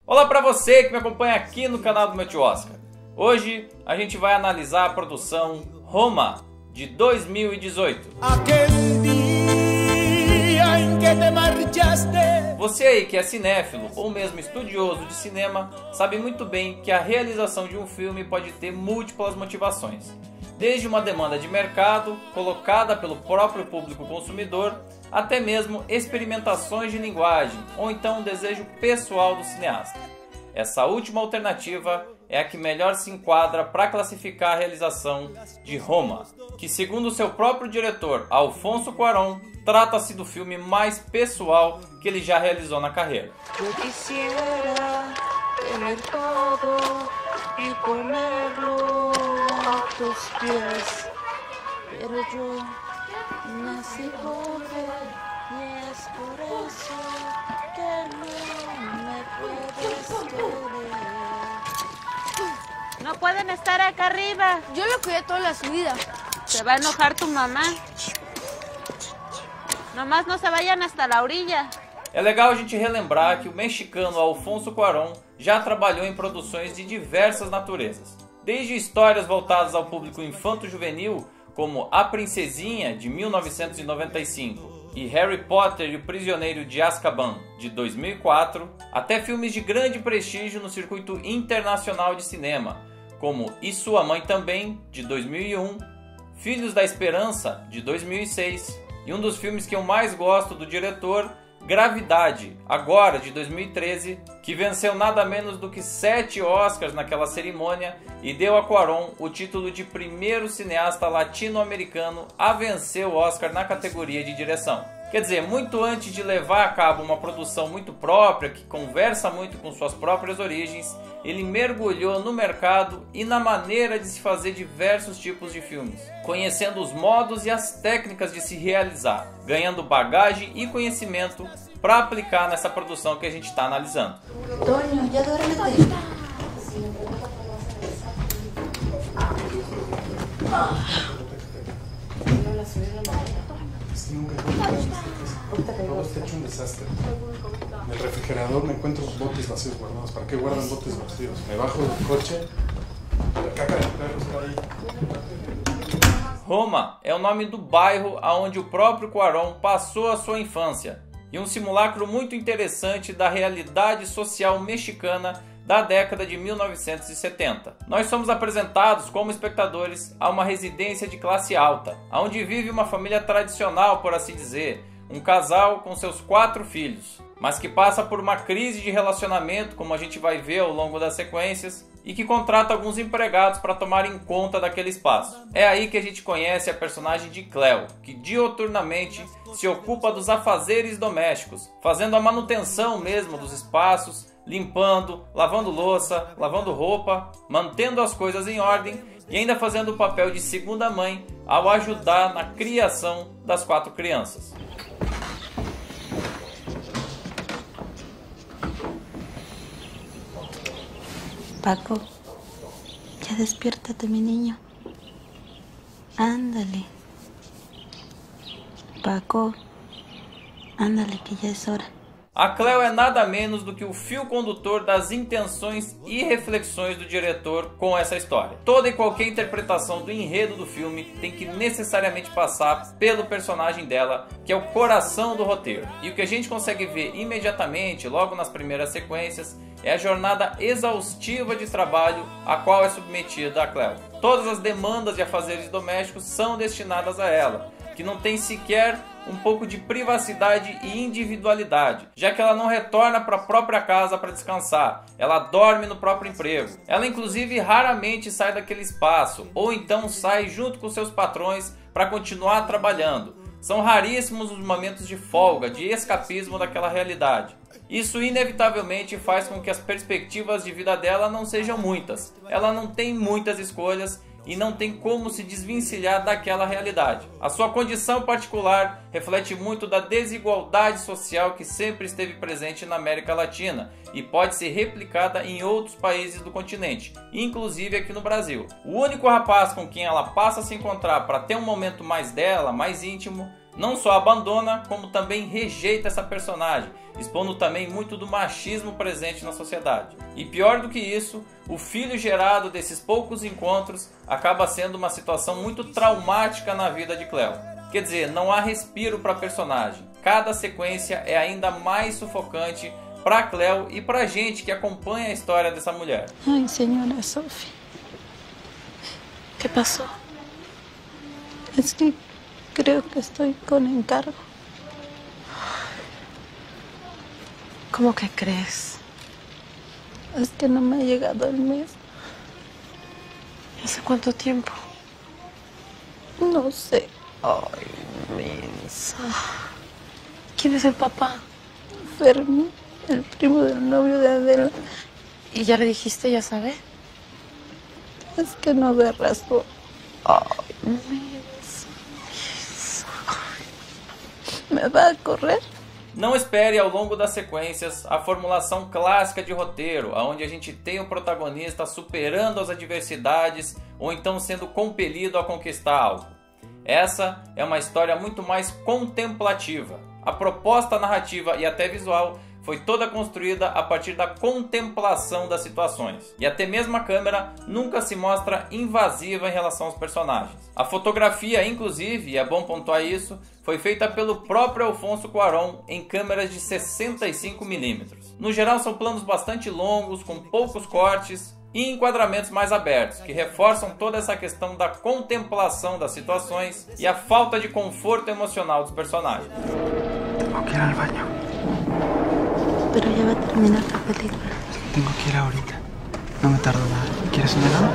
Olá para você que me acompanha aqui no canal do meu tio Oscar. Hoje a gente vai analisar a produção Roma, de 2018. Você aí que é cinéfilo ou mesmo estudioso de cinema sabe muito bem que a realização de um filme pode ter múltiplas motivações. Desde uma demanda de mercado, colocada pelo próprio público consumidor, até mesmo experimentações de linguagem, ou então um desejo pessoal do cineasta. Essa última alternativa é a que melhor se enquadra para classificar a realização de Roma, que segundo seu próprio diretor, Alfonso Cuarón, trata-se do filme mais pessoal que ele já realizou na carreira. Eu quisiera tener todo y ponerlo a tus pies, pero yo nací pobre y es por eso que no me puedes querer. No pueden estar acá arriba. Yo lo cuidé toda la subida. Se va a enojar tu mamá. Nomás no se vayan hasta la orilla. É legal a gente relembrar que o mexicano Alfonso Cuarón já trabalhou em produções de diversas naturezas. Desde histórias voltadas ao público infanto-juvenil, como A Princesinha, de 1995, e Harry Potter e o Prisioneiro de Azkaban, de 2004, até filmes de grande prestígio no circuito internacional de cinema, como E Sua Mãe Também, de 2001, Filhos da Esperança, de 2006, e um dos filmes que eu mais gosto do diretor, Gravidade, agora de 2013, que venceu nada menos do que 7 Oscars naquela cerimônia e deu a Cuarón o título de primeiro cineasta latino-americano a vencer o Oscar na categoria de direção. Quer dizer, muito antes de levar a cabo uma produção muito própria, que conversa muito com suas próprias origens, ele mergulhou no mercado e na maneira de se fazer diversos tipos de filmes, conhecendo os modos e as técnicas de se realizar, ganhando bagagem e conhecimento para aplicar nessa produção que a gente está analisando. Toño, ya duérmete. Todo está hecho un desastre. En el refrigerador me encuentro botes vacíos guardados. ¿Para qué guardan botes vacíos? Me bajo del coche, la caca del perro está ahí. Roma é o nome do bairro onde o próprio Cuarón passou a sua infância, e um simulacro muito interessante da realidade social mexicana da década de 1970. Nós somos apresentados como espectadores a uma residência de classe alta, onde vive uma família tradicional, por assim dizer, um casal com seus 4 filhos, mas que passa por uma crise de relacionamento, como a gente vai ver ao longo das sequências, e que contrata alguns empregados para tomarem conta daquele espaço. É aí que a gente conhece a personagem de Cleo, que dioturnamente se ocupa dos afazeres domésticos, fazendo a manutenção mesmo dos espaços, limpando, lavando louça, lavando roupa, mantendo as coisas em ordem e ainda fazendo o papel de segunda mãe ao ajudar na criação das 4 crianças. Paco, ya despiértate, mi niño. Ándale. Paco, ándale, que ya es hora. A Cleo é nada menos do que o fio condutor das intenções e reflexões do diretor com essa história. Toda e qualquer interpretação do enredo do filme tem que necessariamente passar pelo personagem dela, que é o coração do roteiro. E o que a gente consegue ver imediatamente, logo nas primeiras sequências, é a jornada exaustiva de trabalho a qual é submetida a Cleo. Todas as demandas de afazeres domésticos são destinadas a ela, que não tem sequer um pouco de privacidade e individualidade, já que ela não retorna para a própria casa para descansar, ela dorme no próprio emprego. Ela inclusive raramente sai daquele espaço, ou então sai junto com seus patrões para continuar trabalhando. São raríssimos os momentos de folga, de escapismo daquela realidade. Isso inevitavelmente faz com que as perspectivas de vida dela não sejam muitas. Ela não tem muitas escolhas e não tem como se desvencilhar daquela realidade. A sua condição particular reflete muito da desigualdade social que sempre esteve presente na América Latina e pode ser replicada em outros países do continente, inclusive aqui no Brasil. O único rapaz com quem ela passa a se encontrar para ter um momento mais dela, mais íntimo, Não só abandona, como também rejeita essa personagem, expondo também muito do machismo presente na sociedade. E pior do que isso, o filho gerado desses poucos encontros acaba sendo uma situação muito traumática na vida de Cleo. Quer dizer, não há respiro para a personagem. Cada sequência é ainda mais sufocante para Cleo e para a gente que acompanha a história dessa mulher. Ai, senhora Sophie. ¿Qué pasó? Es que creo que estoy con encargo. ¿Cómo que crees? Es que no me ha llegado el mes. ¿Hace cuánto tiempo? No sé. Ay, mensa. ¿Quién es el papá? Fermín, el primo del novio de Adela. ¿Y ya le dijiste, ya sabe? Es que no ve razón. Ay, mensa. ¿Me va a correr? Não espere ao longo das sequências a formulação clássica de roteiro, onde a gente tem o protagonista superando as adversidades ou então sendo compelido a conquistar algo. Essa é uma história muito mais contemplativa. A proposta narrativa e até visual foi toda construída a partir da contemplação das situações. E até mesmo a câmera nunca se mostra invasiva em relação aos personagens. A fotografia, inclusive, e é bom pontuar isso, foi feita pelo próprio Alfonso Cuarón em câmeras de 65mm. No geral são planos bastante longos, com poucos cortes e enquadramentos mais abertos, que reforçam toda essa questão da contemplação das situações e a falta de conforto emocional dos personagens. Tengo que ir al baño. Pero ya va a terminar la película. Tengo que ir ahorita. No me tardo nada. ¿Quieres un helado?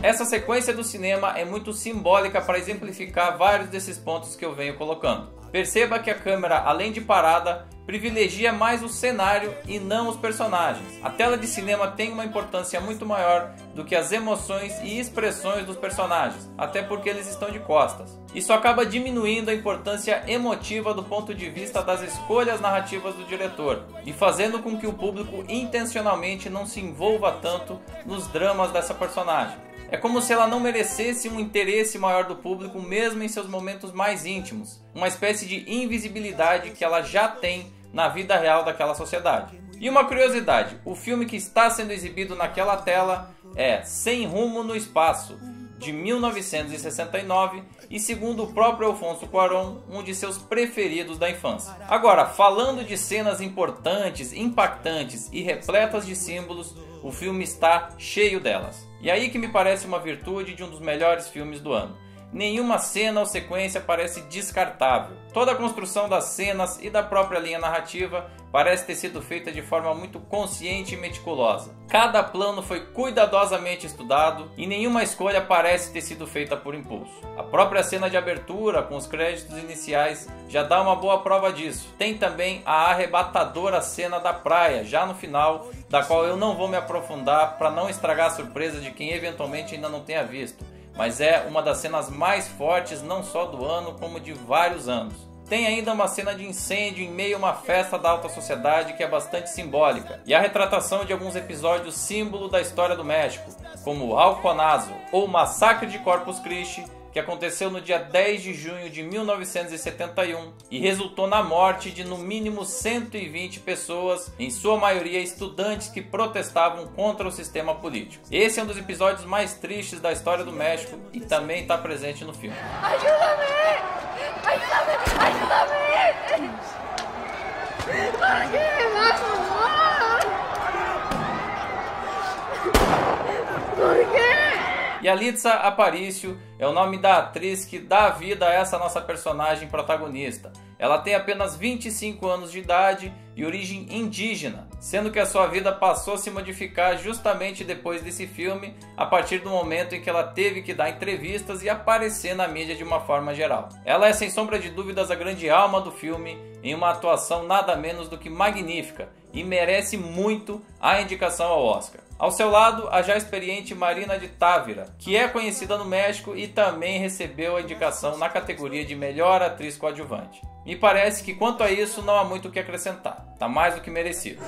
Essa sequência do cinema é muito simbólica para exemplificar vários desses pontos que eu venho colocando. Perceba que a câmera, além de parada, privilegia mais o cenário e não os personagens. A tela de cinema tem uma importância muito maior do que as emoções e expressões dos personagens, até porque eles estão de costas. Isso acaba diminuindo a importância emotiva do ponto de vista das escolhas narrativas do diretor e fazendo com que o público intencionalmente não se envolva tanto nos dramas dessa personagem. É como se ela não merecesse um interesse maior do público mesmo em seus momentos mais íntimos, uma espécie de invisibilidade que ela já tem na vida real daquela sociedade. E uma curiosidade, o filme que está sendo exibido naquela tela é Sem Rumo no Espaço, de 1969, e segundo o próprio Alfonso Cuarón, um de seus preferidos da infância. Agora, falando de cenas importantes, impactantes e repletas de símbolos, o filme está cheio delas. E aí que me parece uma virtude de um dos melhores filmes do ano. Nenhuma cena ou sequência parece descartável. Toda a construção das cenas e da própria linha narrativa parece ter sido feita de forma muito consciente e meticulosa. Cada plano foi cuidadosamente estudado e nenhuma escolha parece ter sido feita por impulso. A própria cena de abertura, com os créditos iniciais, já dá uma boa prova disso. Tem também a arrebatadora cena da praia, já no final, da qual eu não vou me aprofundar para não estragar a surpresa de quem eventualmente ainda não tenha visto. Mas é uma das cenas mais fortes não só do ano, como de vários anos. Tem ainda uma cena de incêndio em meio a uma festa da alta sociedade que é bastante simbólica, e a retratação de alguns episódios símbolo da história do México, como o Halconazo ou o Massacre de Corpus Christi, que aconteceu no dia 10 de junho de 1971 e resultou na morte de no mínimo 120 pessoas, em sua maioria estudantes que protestavam contra o sistema político. Esse é um dos episódios mais tristes da história do México e também está presente no filme. ¡Ayúdame! ¡Ayúdame! ¡Ayúdame! ¿Por qué? ¿Por qué? Yalitza Aparicio é o nome da atriz que dá vida a essa nossa personagem protagonista. Ela tem apenas 25 anos de idade e origem indígena, sendo que a sua vida passou a se modificar justamente depois desse filme, a partir do momento em que ela teve que dar entrevistas e aparecer na mídia de uma forma geral. Ela é sem sombra de dúvidas a grande alma do filme, em uma atuação nada menos do que magnífica, e merece muito a indicação ao Oscar. Ao seu lado, a já experiente Marina de Távira, que é conhecida no México e também recebeu a indicação na categoria de melhor atriz coadjuvante. Me parece que quanto a isso não há muito o que acrescentar, tá mais do que merecido.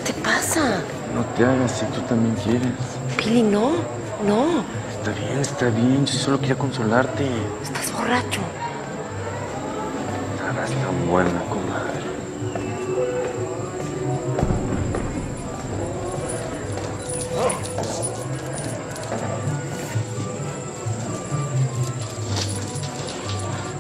¿Qué te pasa? No te hagas si tú también quieres. Pili, no, no. Está bien, yo solo quería consolarte. Estás borracho. Estabas tan buena, comadre.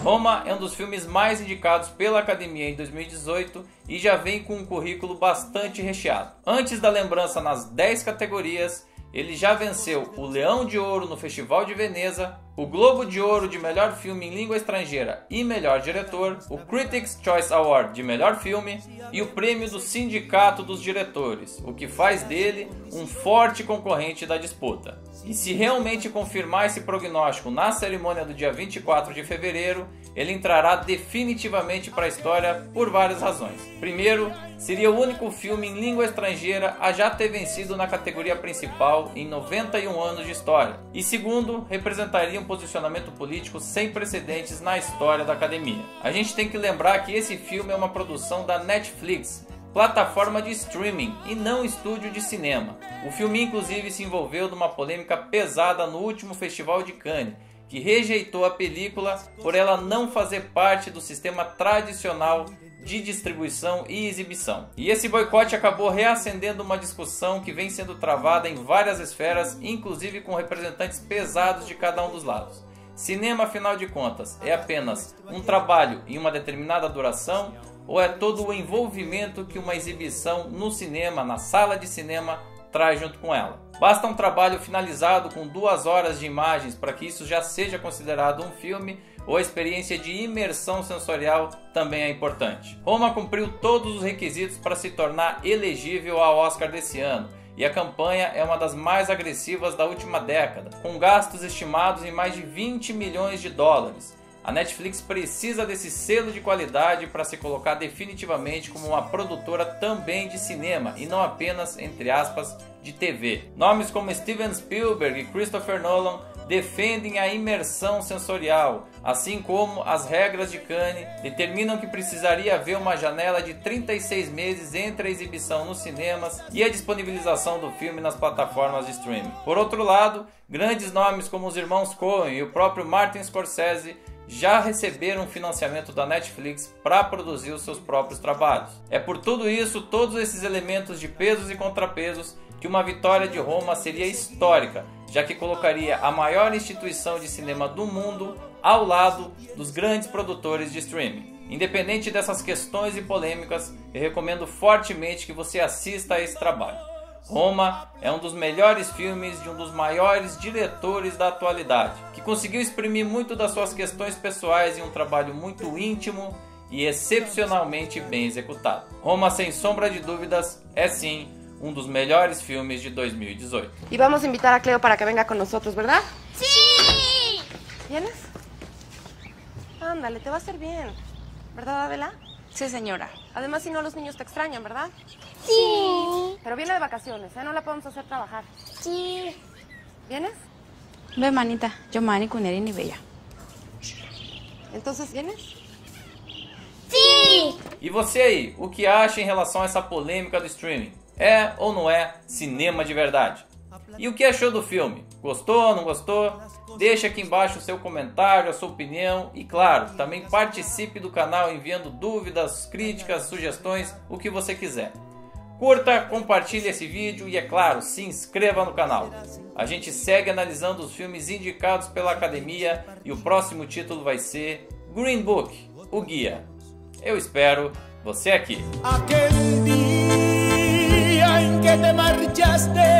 Roma é um dos filmes mais indicados pela Academia em 2018 e já vem com um currículo bastante recheado. Antes da lembrança nas 10 categorias, ele já venceu o Leão de Ouro no Festival de Veneza, o Globo de Ouro de Melhor Filme em Língua Estrangeira e Melhor Diretor, o Critics' Choice Award de Melhor Filme e o prêmio do Sindicato dos Diretores, o que faz dele um forte concorrente da disputa. E se realmente confirmar esse prognóstico na cerimônia do dia 24 de fevereiro, ele entrará definitivamente para a história por várias razões. Primeiro, seria o único filme em língua estrangeira a já ter vencido na categoria principal em 91 anos de história. E segundo, representaria um posicionamento político sem precedentes na história da Academia. A gente tem que lembrar que esse filme é uma produção da Netflix, plataforma de streaming e não estúdio de cinema. O filme inclusive se envolveu numa polêmica pesada no último Festival de Cannes, que rejeitou a película por ela não fazer parte do sistema tradicional de distribuição e exibição. E esse boicote acabou reacendendo uma discussão que vem sendo travada em várias esferas, inclusive com representantes pesados de cada um dos lados. Cinema, afinal de contas, é apenas um trabalho em uma determinada duração ou é todo o envolvimento que uma exibição no cinema, na sala de cinema, traz junto com ela? Basta um trabalho finalizado com 2 horas de imagens para que isso já seja considerado um filme, ou a experiência de imersão sensorial também é importante. Roma cumpriu todos os requisitos para se tornar elegível ao Oscar desse ano, e a campanha é uma das mais agressivas da última década, com gastos estimados em mais de 20 milhões de dólares. A Netflix precisa desse selo de qualidade para se colocar definitivamente como uma produtora também de cinema e não apenas, entre aspas, de TV. Nomes como Steven Spielberg e Christopher Nolan defendem a imersão sensorial, assim como as regras de Cannes determinam que precisaria haver uma janela de 36 meses entre a exibição nos cinemas e a disponibilização do filme nas plataformas de streaming. Por outro lado, grandes nomes como os irmãos Coen e o próprio Martin Scorsese já receberam financiamento da Netflix para produzir os seus próprios trabalhos. É por tudo isso, todos esses elementos de pesos e contrapesos, que uma vitória de Roma seria histórica, já que colocaria a maior instituição de cinema do mundo ao lado dos grandes produtores de streaming. Independente dessas questões e polêmicas, eu recomendo fortemente que você assista a esse trabalho. Roma é um dos melhores filmes de um dos maiores diretores da atualidade, que conseguiu exprimir muito das suas questões pessoais em um trabalho muito íntimo e excepcionalmente bem executado. Roma, sem sombra de dúvidas, é sim um dos melhores filmes de 2018. Y vamos a invitar a Cleo para que venga con nosotros, ¿verdad? ¡Sí! ¿Vienes? Ándale, te va a hacer bien. ¿Verdad, Adela? Sí, señora. Además, si no, los niños te extrañan, ¿verdad? Sí. Pero viene de vacaciones, ¿eh? No la podemos hacer trabajar. Sí. ¿Vienes? Ve, manita, yo mani con ni bella. Entonces, ¿vienes? Sí. E você aí, o que acha em relação a essa polêmica do streaming? É ou não é cinema de verdade? E o que achou do filme? Gostou, não gostou? Deixa aqui embaixo o seu comentário, a sua opinião e, claro, também participe do canal enviando dúvidas, críticas, sugestões, o que você quiser. Curta, compartilhe esse vídeo e, é claro, se inscreva no canal. A gente segue analisando os filmes indicados pela Academia e o próximo título vai ser Green Book, o Guia. Eu espero você aqui. Aquel día en que te marchaste